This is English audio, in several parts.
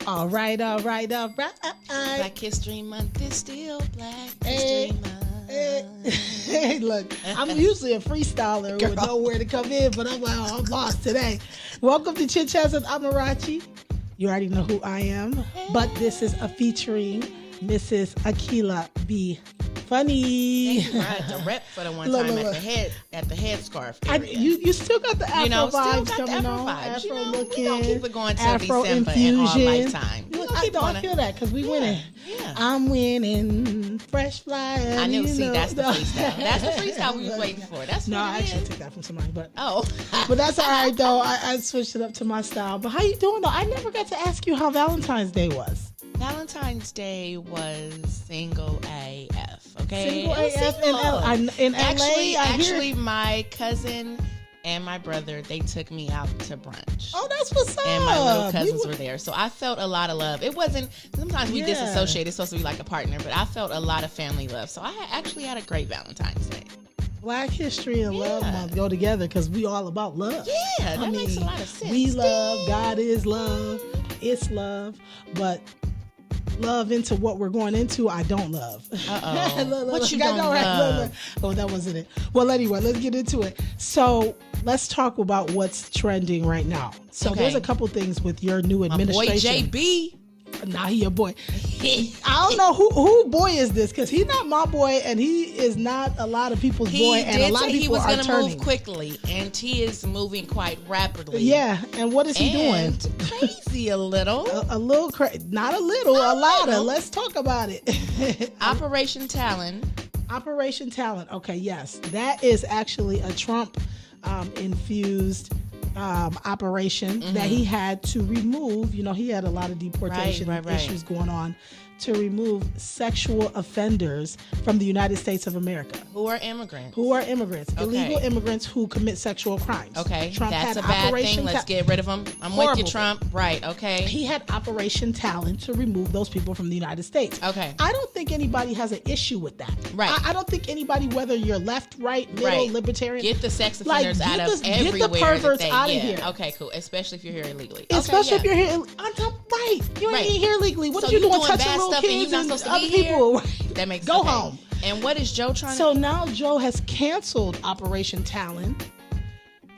All right. Black History Month is still Black History Month. Hey, look, I'm usually a freestyler with nowhere to come in, but I'm like, I'm lost today. Welcome to ChitChatz with Amarachi. You already know who I am, but this is a featuring Mrs. Akila B. Funny. Right, the rep for the one time at the headscarf area. You still got the Afro vibes coming on. Afro looking. We gonna keep it going till Afro December infusion. and all lifetime. I feel that because we winning. Yeah. I'm winning. Fresh fly. I knew. That's the freestyle. That's the freestyle we was waiting for. That's no, what I it actually is. took that from somebody, but but that's all right though. I switched it up to my style. But how you doing though? I never got to ask you how Valentine's Day was. Valentine's Day was single AF. Okay, Single AF in LA. Actually, my cousin and my brother, they took me out to brunch. Oh, that's what's up. And my little cousins were there. So I felt a lot of love. It wasn't, sometimes we disassociate. It's supposed to be like a partner, but I felt a lot of family love. So I actually had a great Valentine's Day. Black History and Love Month go together because we all about love. Yeah, that makes a lot of sense. We love, God is love, it's love, but love into what we're going into, I don't love. What you don't love? Oh, that wasn't it. Well, anyway, let's get into it. So let's talk about what's trending right now. So there's a couple things with your new administration. My boy JB. Nah, he your boy. I don't know who boy is this because he's not my boy and he is not a lot of people's boy. And a lot of people are turning. He was going to move quickly and he is moving quite rapidly. Yeah, and what is he doing? Crazy a little. A little crazy. Not a little, a lot of. Let's talk about it. Operation Talon. Operation Talon. Okay, yes. That is actually a Trump infused operation that he had to remove. You know, he had a lot of deportation issues going on to remove sexual offenders from the United States of America. Who are immigrants. Okay. Illegal immigrants who commit sexual crimes. Okay, Trump that's had a bad Operation thing. Let's get rid of them. I'm with you, Trump. Right, okay. He had Operation Talon to remove those people from the United States. Okay. I don't think anybody has an issue with that. Right. I don't think anybody, whether you're left, right, middle, libertarian. Get the sex offenders out of everywhere. Get the perverts out of here. Okay, cool. Especially if you're here illegally. Especially if you're here on top. Right. You ain't here illegally. What are you doing touching little kids and other people? That makes Go home. And what is Joe trying to do? So now Joe has canceled Operation Talon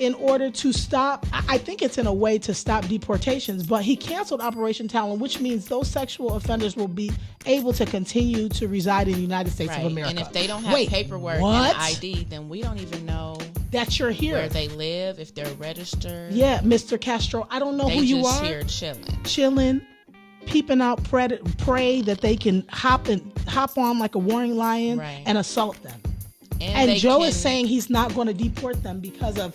in order to stop, I think it's in a way to stop deportations, but he canceled Operation Talon, which means those sexual offenders will be able to continue to reside in the United States of America. And if they don't have paperwork and ID, then we don't even know that you're here, where they live, if they're registered. Yeah, Mr. Castro, I don't know who you are. They just here chilling, peeping out prey that they can hop on like a warring lion and assault them. And Joe is saying he's not going to deport them because of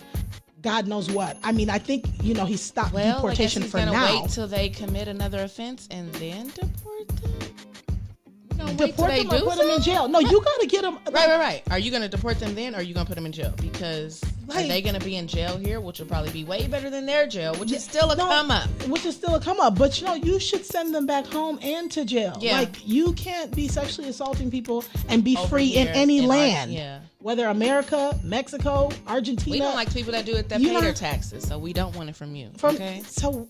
God knows what. I mean, I think, he stopped deportation for now. Well, I guess he's going to wait till they commit another offense and then deport them? Deport them or put them in jail. No, you got to get them. Right. Are you going to deport them then or are you going to put them in jail? Because are they going to be in jail here, which will probably be way better than their jail, which is still a come up. But, you should send them back home and to jail. Yeah. Like, you can't be sexually assaulting people and be free in any land. Whether America, Mexico, Argentina. We don't like people that do it that pay their taxes, so we don't want it from you. Okay? So,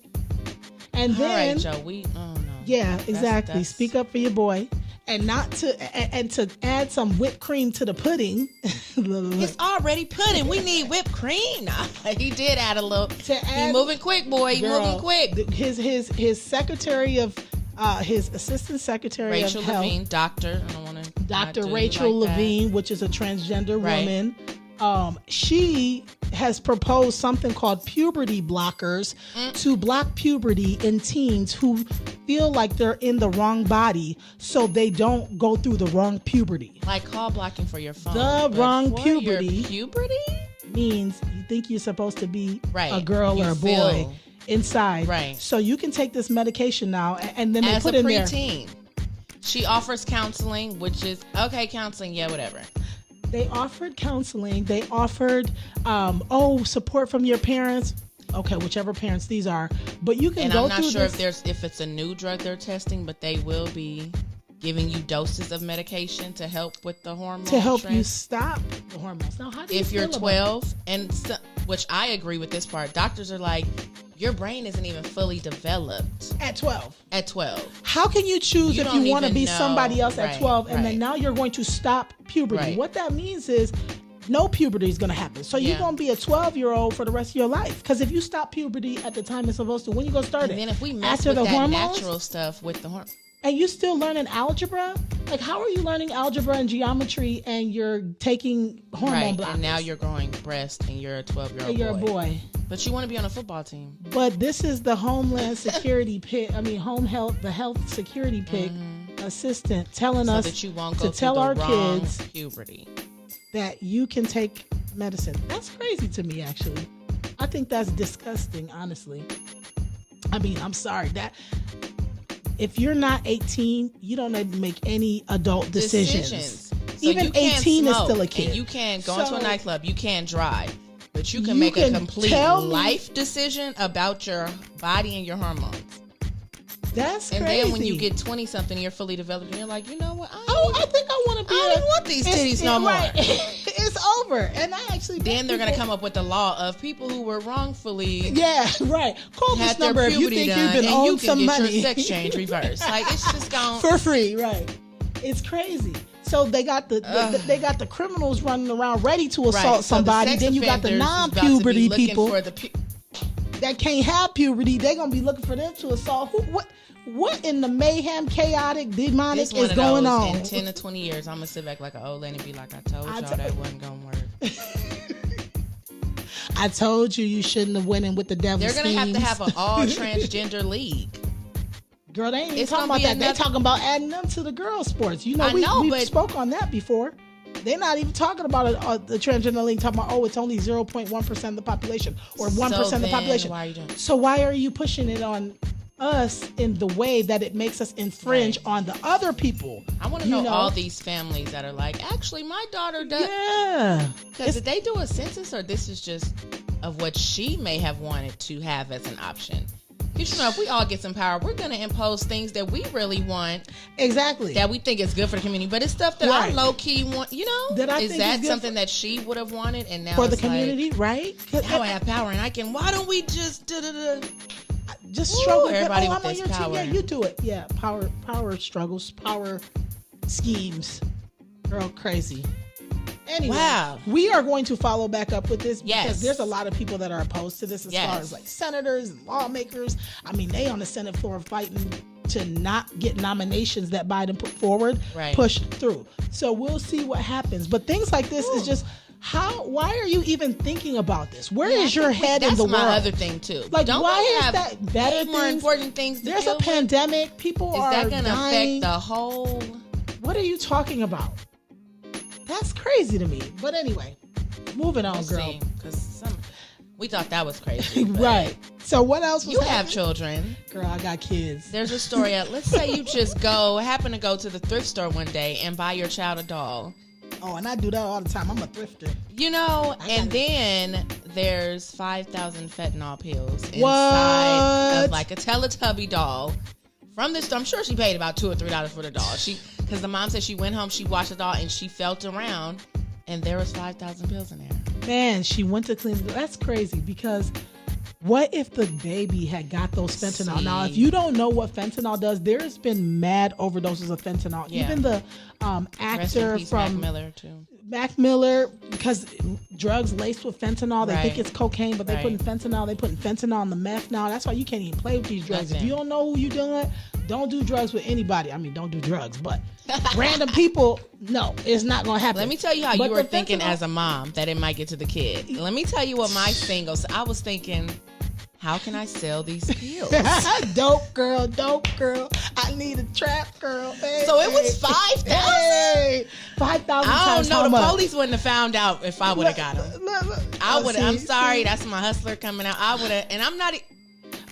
and then. All right, Joe, oh no. Yeah, exactly. That's... Speak up for your boy. And not to add some whipped cream to the pudding. It's already pudding. We need whipped cream. He did add a little. He's moving quick, boy. He's moving quick. His secretary of his assistant secretary Rachel of health, Levine, doctor. I don't want to. Dr. Rachel Levine, which is a transgender woman. She has proposed something called puberty blockers to block puberty in teens who feel like they're in the wrong body so they don't go through the wrong puberty. Like call blocking for your phone. The wrong puberty. Puberty means you think you're supposed to be a girl or a boy inside. Right. So you can take this medication now and then they put in there. As a preteen. She offers counseling, which is counseling, whatever. They offered counseling. They offered, support from your parents. Okay, whichever parents these are. But you can go through this. And I'm not sure if it's a new drug they're testing, but they will be giving you doses of medication to help with the hormones. To help you stop the hormones. Now, how do you if feel you're 12, which I agree with this part, doctors are like, your brain isn't even fully developed. At 12. At 12. How can you choose if you want to be somebody else at 12 and right. then now you're going to stop puberty? Right. What that means is no puberty is going to happen. So you're going to be a 12-year-old for the rest of your life. Because if you stop puberty at the time it's supposed to, when you going to start it? And then if we mess after with the that hormones, natural stuff with the hormones. and you still learning algebra? Like, how are you learning algebra and geometry and you're taking hormone blockers? And now you're growing breast and you're a 12-year-old and you're a boy. But you want to be on a football team. But this is the Homeland Security pick. I mean, the health security pick assistant telling us that you won't go to tell our kids puberty. That you can take medicine. That's crazy to me, actually. I think that's disgusting, honestly. I mean, I'm sorry. That if you're not 18, you don't need to make any adult decisions. So even 18 is still a kid. And you can't go into a nightclub. You can't drive. But you can make a complete life decision about your body and your hormones. That's crazy. And then when you get 20-something, you're fully developed, and you're like, you know what? I think I want to be. I don't want these titties no more. It's over. And I actually. Then they're going to come up with the law of people who were wrongfully. Yeah, right. Call this number if you think you've been owed some money. And you can get your sex change reversed. Like, it's just gone. For free, right. It's crazy. So they got the criminals running around ready to assault somebody. Then you got the non-puberty people that can't have puberty. They're going to be looking for them to assault. What in the mayhem, chaotic, demonic is going on? In 10 to 20 years, I'm going to sit back like an old lady and be like, I told y'all that wasn't going to work. I told you shouldn't have went in with the devil's They're going to have an all-transgender league. Girl, they ain't talking about that. They're talking about adding them to the girls' sports. You know, we spoke on that before. They're not even talking about the transgender league, talking about, it's only 0.1% of the population or 1% of the population. Why are you doing it? So why are you pushing it on us in the way that it makes us infringe on the other people? I want to know all these families that are like, actually, my daughter does. Yeah. Because did they do a census, or this is just of what she may have wanted to have as an option? Because, if we all get some power, we're going to impose things that we really want. Exactly. That we think is good for the community. But it's stuff that I low-key want, Is that something that she would have wanted? And now for the community, right? Now I have power and I can, why don't we just just struggle. Everybody with this power. Yeah, you do it. Yeah, power struggles, power schemes. Girl, crazy. Anyway, we are going to follow back up with this because there's a lot of people that are opposed to this as far as like senators and lawmakers. I mean, they on the Senate floor fighting to not get nominations that Biden put forward pushed through. So we'll see what happens. But things like this is just why are you even thinking about this? Where is your head in the world? That's my other thing too. Like, why is that better? More important things. There's a pandemic. People are dying. Is that going to affect the whole? What are you talking about? That's crazy to me. But anyway, moving on, girl. Because we thought that was crazy. Right. So what else was happening? Have children. Girl, I got kids. There's a story. Let's say you just happen to go to the thrift store one day and buy your child a doll. Oh, and I do that all the time. I'm a thrifter. Then there's 5,000 fentanyl pills inside of like a Teletubby doll. From this, I'm sure she paid about $2 or $3 for the doll. Because the mom said she went home, she watched the doll, and she felt around, and there was 5,000 pills in there. Man, she went to clean. That's crazy because what if the baby had got those fentanyl? Now, if you don't know what fentanyl does, there's been mad overdoses of fentanyl. Yeah. Even the actor from Mac Miller too. Mac Miller, because drugs laced with fentanyl, they think it's cocaine, but they're putting fentanyl. They're putting fentanyl in the meth now. That's why you can't even play with these drugs. If you don't know who you're dealing with, don't do drugs with anybody. I mean, don't do drugs, but random people, no, it's not going to happen. Let me tell you how you were thinking as a mom that it might get to the kid. Let me tell you what my thing goes. I was thinking, how can I sell these pills? Dope girl. I need a trap girl. Hey, so it was 5,000? Hey, 5,000 I don't know. The much? Police wouldn't have found out if I would have got them. I would have. I'm sorry. That's my hustler coming out. I would have. And I'm not.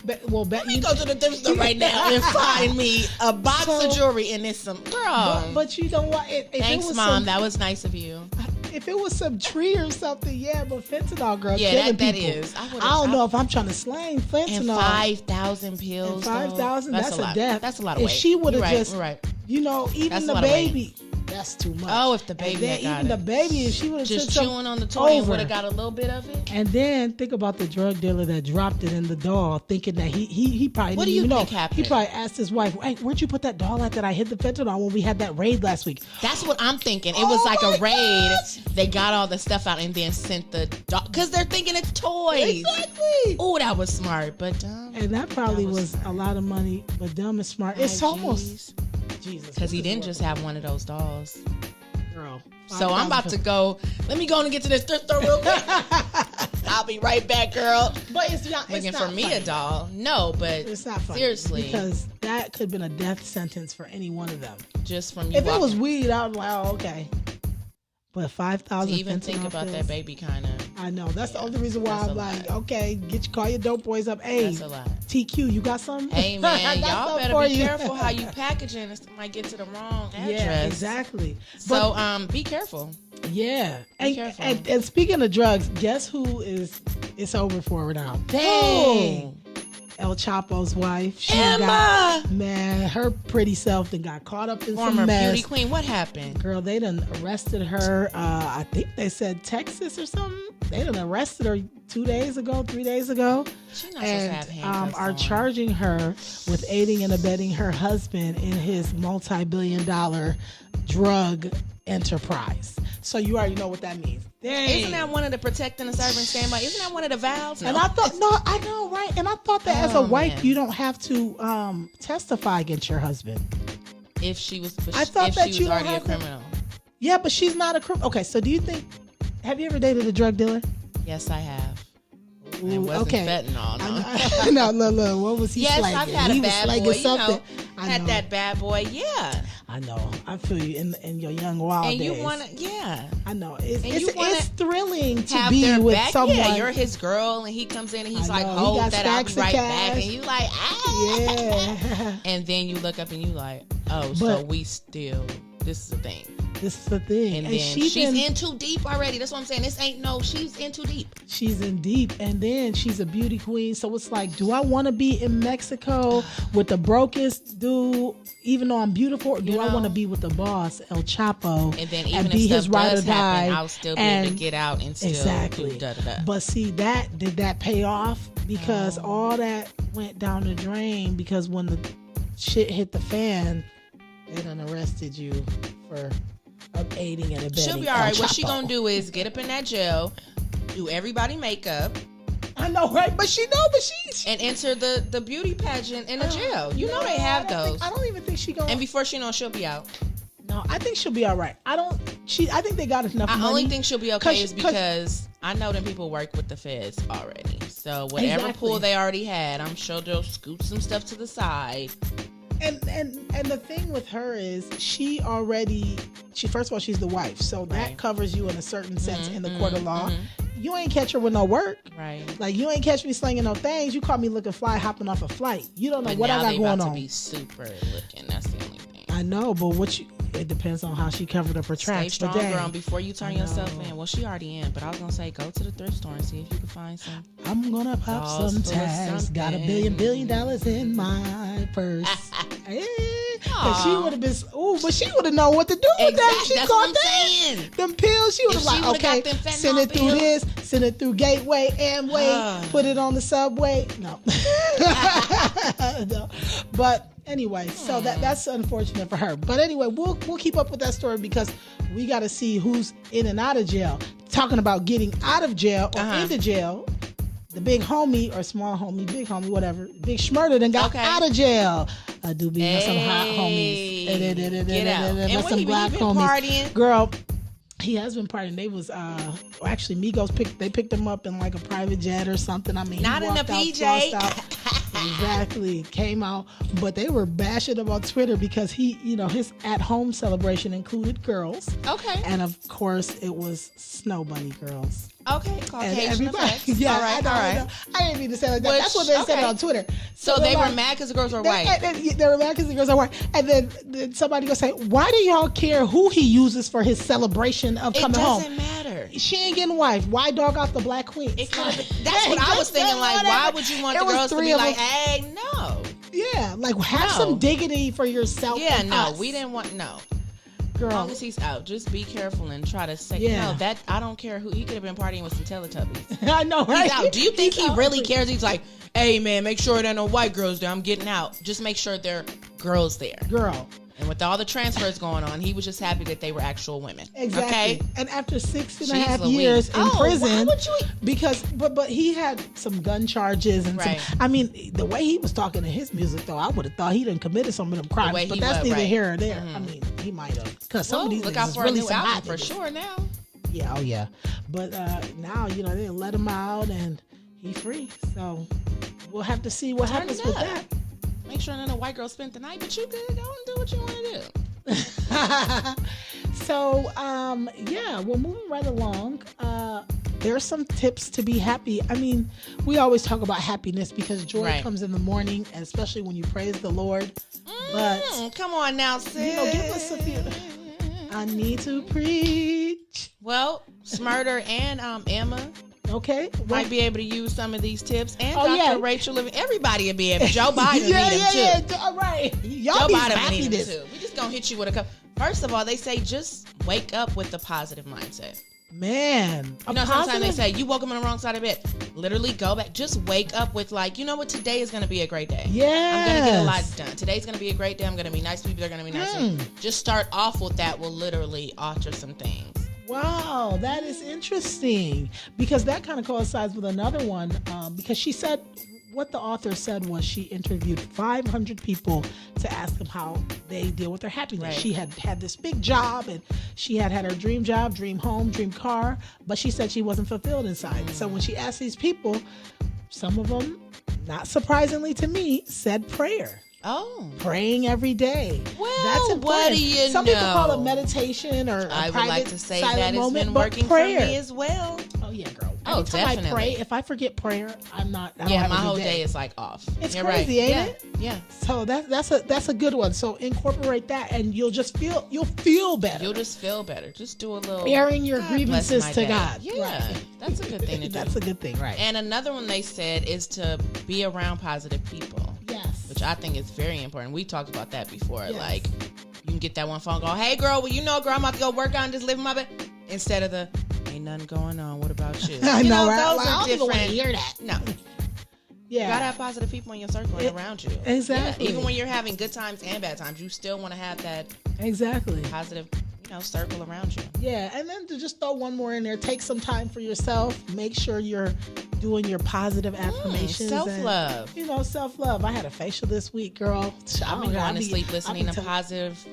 Let me go to the thrift store right now and find me a box of jewelry and it's some girl. But you know what? Thanks, Mom. That was nice of you. If it was some tree or something, but fentanyl, girl, killing people. That is. I don't know if I'm trying to slang fentanyl. And 5,000 pills. 5,000. That's a death. That's a lot of weight. If she would have even that's the baby. that's too much. Oh, if the baby and got even it. the baby, if she would have just chewing on the toy and would have got a little bit of it. And then think about the drug dealer that dropped it in the doll, thinking that he probably what didn't do you even think know. happened? He probably asked his wife, "Hey, where'd you put that doll at that I hid the fentanyl when we had that raid last week?" That's what I'm thinking. It was like a raid. Gosh. They got all the stuff out and then sent the doll because they're thinking it's toys. Exactly. Oh, that was smart, but dumb. And that probably was a lot of money, but dumb is smart. It's almost Jesus. Because he didn't just have one of those dolls. Girl. So I'm about to go. Let me go and get to this thrift store real quick. I'll be right back, girl. But it's not looking it's for not me funny. A doll. No, but it's not funny. Seriously, because that could have been a death sentence for any one of them. Just from you. If it was weed, I was like, oh, okay. But 5,000. To even think about that baby, kind of. I know. That's the only reason why I'm like, okay, call your dope boys up. Hey, that's a lot. TQ, you got something? Hey man, y'all better be careful how you packaging. It might get to the wrong address. Yeah, exactly. So be careful. Yeah. Be careful. And speaking of drugs, guess who it's over for now? Dang. El Chapo's wife. She Emma! Man, her pretty self that got caught up in Former some mess. beauty queen. What happened? Girl, they done arrested her. I think they said Texas or something. They done arrested her 3 days ago. She's not supposed to have handcuffs are on. charging her with aiding and abetting her husband in his multi-billion-dollar drug enterprise. So you already know what that means. Dang. Isn't that one of the protecting and serving standby? Isn't that one of the vows? No. And I thought, I know, right? And I thought that as a wife, you don't have to testify against your husband. If she was, I thought if that she was already a criminal. Yeah, but she's not a criminal. Okay, so do you think? Have you ever dated a drug dealer? Yes, I have. Ooh, it wasn't fentanyl. No. No. What was he? Yes, slagging? I've had he a bad was boy. something. Had that bad boy. Yeah. I know. I feel you in your young wild and days. And you want to, yeah. I know. It's thrilling to be their with back. someone. Yeah, you're his girl, and he comes in and he's like, hold that, I'll be right back. And you like, ah. Yeah. And then you look up and you like, oh, so we still, this is the thing. This is the thing. And then she's in too deep already. That's what I'm saying. This ain't she's in too deep. She's in deep. And then she's a beauty queen. So it's like, do I want to be in Mexico with the brokest dude, even though I'm beautiful? Or do I want to be with the boss, El Chapo, and then even be if his ride or does die? Happen, I'll still be able to get out and still do da-da-da. But see, did that pay off? Because all that went down the drain because when the shit hit the fan, they done arrested you for aiding and abetting. She'll be all right. What she gonna do is get up in that jail, do everybody makeup. I know, right? But she and enter the beauty pageant in the jail. You know they have those. I don't even think she gonna. And before she knows, she'll be out. No, I think she'll be all right. I think they got enough money. I only think she'll be okay is because I know them people work with the feds already. So whatever pool they already had, I'm sure they'll scoot some stuff to the side. And the thing with her is first of all, she's the wife, so that covers you in a certain sense in the court of law. You ain't catch her with no work, right? Like you ain't catch me slinging no things. You caught me looking fly, hopping off a flight. You don't know what I got going on. But now they about to be super looking. That's the only thing. I know, but it depends on how she covered up her tracks. Stay strong, girl, before you turn yourself in. Well, she already in, but I was gonna say go to the thrift store and see if you can find some. I'm gonna pop some tags. Got $1 billion in my purse. She would have been. Ooh, but she would have known what to do with that. She caught that. Them pills. She would have like, okay, send it through this, send it through Gateway, Amway, put it on the subway. No. No. But anyway, so that's unfortunate for her. But anyway, we'll keep up with that story because we got to see who's in and out of jail. Talking about getting out of jail or into jail. The big homie or small homie, big homie, whatever. Big Schmurder done got out of jail. I do be some hot homies. Get out. And some black been homies. Partying? Girl, he has been partying. They was actually Migos picked him up in like a private jet or something. I mean, not he in a walked PJ. Exactly. Came out, but they were bashing him on Twitter because his at-home celebration included girls. Okay. And of course, it was Snow Bunny girls. Okay, Caucasian effects. Yeah, all right. I didn't mean to say it like that. That's what they said on Twitter. So they were mad because the girls were white. They were mad because the girls are white. And then somebody gonna say, why do y'all care who he uses for his celebration of coming home? It doesn't matter. She ain't getting wife. Why dog out the black queen? That's what I was thinking. Like, why would you want the girls to be like, hey, no. Yeah, like have some dignity for yourself. Yeah, no, we didn't want, no. Girl. As long as he's out, just be careful and try to say, no, that I don't care who. He could have been partying with some Teletubbies. I know, right? He's out. Do you think he really cares? He's like, hey, man, make sure there are no white girls there. I'm getting out. Just make sure there are girls there. Girl. And with all the transfers going on, he was just happy that they were actual women. Exactly. Okay? And after 6.5 years in prison, why would you? Because but he had some gun charges and some, I mean, the way he was talking in his music, though, I would have thought he done committed some of them crimes. But that's neither here or there. I mean, he might have, because some of these look out for really a new album for sure now. Yeah, oh yeah. But now they let him out and he's free. So we'll have to see what happens with that. Make sure none of the white girls spent the night, but you good. Go and do what you want to do. So, well, moving right along, there are some tips to be happy. I mean, we always talk about happiness because joy comes in the morning, and especially when you praise the Lord. But come on now, sis. Give us a few. I need to preach. Well, Smurder and Emma. Okay. Might be able to use some of these tips. And Dr. Rachel, everybody will be able. Joe Biden need them too. All right. Y'all Joe Biden need them too. We just going to hit you with a couple. First of all, they say just wake up with the positive mindset. Man. Sometimes they say, you woke up on the wrong side of bed. Literally go back. Just wake up with you know what? Today is going to be a great day. Yeah. I'm going to get a lot done. Today's going to be a great day. I'm going to be nice. People are going to be nice. Just start off with that will literally alter some things. Wow, that is interesting because that kind of coincides with another one because she said what the author said was she interviewed 500 people to ask them how they deal with their happiness. Right. She had this big job and she had her dream job, dream home, dream car, but she said she wasn't fulfilled inside. So when she asked these people, some of them, not surprisingly to me, said prayer. Oh. Praying every day. Well, that's important. What do you Some people call it meditation or I would like to say that moment, it's been working for me as well. Oh, yeah, girl. Anytime definitely. I pray, if I forget prayer, I don't my have a whole good day is off. It's crazy, ain't it? Yeah. So that's a good one. So incorporate that and you'll feel better. You'll just feel better. Just do a little airing your grievances to God. Yeah. Right. That's a good thing to do. That's a good thing, right. And another one they said is to be around positive people. Yes. Which I think is very important. We talked about that before. Yes. You can get that one phone call. Hey, girl, girl, I'm about to go work out and just live in my bed. Instead of the, ain't nothing going on. What about you? I know, right? Those are different. I don't hear that. No. Yeah. You got to have positive people in your circle and around you. Exactly. Yeah. Even when you're having good times and bad times, you still want to have that positive circle around you. Yeah, and then to just throw one more in there, take some time for yourself. Make sure you're doing your positive affirmations. Self-love. And, self-love. I had a facial this week, girl. I've been going to sleep listening to positive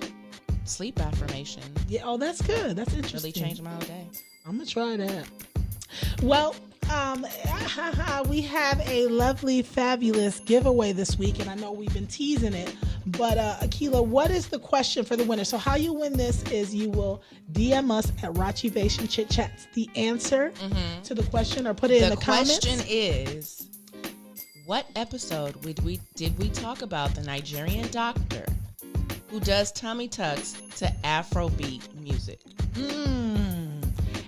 sleep affirmation. Yeah, oh, that's good. That's interesting. Really changed my whole day. I'm going to try that. Well, we have a lovely, fabulous giveaway this week, and I know we've been teasing it, but Akila, what is the question for the winner? So how you win this is you will DM us at Rachivation ChitChatz the answer to the question or put it in the comments. The question is, what episode did we talk about the Nigerian doctor who does tummy tucks to Afrobeat music?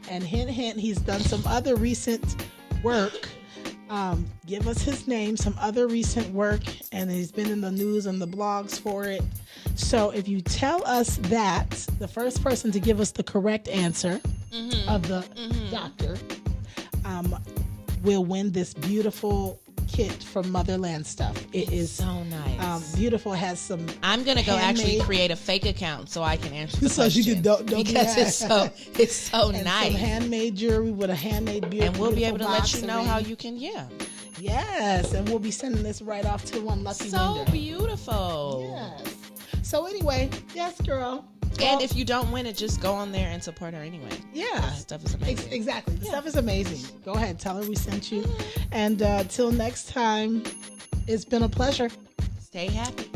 And hint, hint, he's done some other recent work. Give us his name, some other recent work, and he's been in the news and the blogs for it. So if you tell us that, the first person to give us the correct answer of the doctor will win this beautiful kit from Motherland Stuff. It is so nice. Beautiful. It has some I'm gonna go actually create a fake account so I can answer the question. You can don't because it's so and nice. Some handmade jewelry with a handmade beautiful. And we'll be able to let you know how you can Yes, and we'll be sending this right off to one lucky winner. So beautiful. Yes. So anyway, yes, girl. And if you don't win it, just go on there and support her anyway. Yeah. The stuff is amazing. Exactly. The stuff is amazing. Go ahead. Tell her we sent you. And till next time, it's been a pleasure. Stay happy.